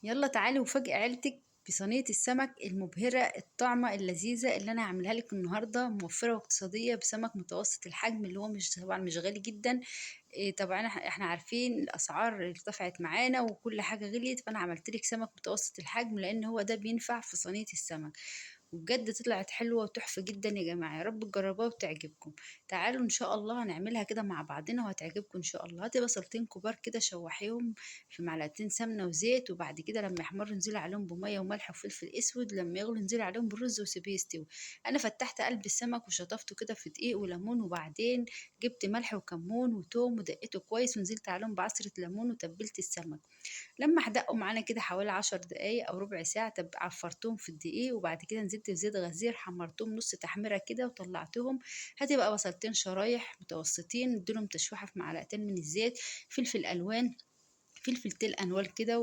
يلا تعالي وفاجئي عيلتك بصينية السمك المبهرة الطعمة اللذيذة اللي أنا هعملها لك النهاردة، موفرة واقتصادية بسمك متوسط الحجم اللي هو مش طبعا مش غالي جدا. إيه طبعا احنا عارفين الأسعار ارتفعت معانا وكل حاجة غليت، فأنا عملت لك سمك متوسط الحجم لأن هو ده بينفع في صينية السمك. وبجد طلعت حلوة وتحفة جدا يا جماعة، يا رب تجربوها وتعجبكم. تعالوا ان شاء الله هنعملها كده مع بعضنا وهتعجبكم ان شاء الله. هاتي بصلتين كبار كده شوحيهم في معلقتين سمنة وزيت، وبعد كده لما يحمروا انزلي عليهم بمية وملح وفلفل اسود، لما يغلوا انزلي عليهم بالرز وسيبيه يستوي. انا فتحت قلب السمك وشطفته كده في دقيق وليمون، وبعدين جبت ملح وكمون وتوم ودقيته كويس ونزلت عليهم بعصرة ليمون وتبلت السمك. لما احدقوا معانا كده حوالي 10 دقايق او ربع ساعة عفرتهم في الدقيق، وبعد كده نزلت في زيت غزير حمرتهم نص تحميرة كده وطلعتهم. هتبقى بصلتين شرايح متوسطين اديلهم تشويحة في معلقتين من الزيت. فلفل الوان، فلفل تيل انوال كده،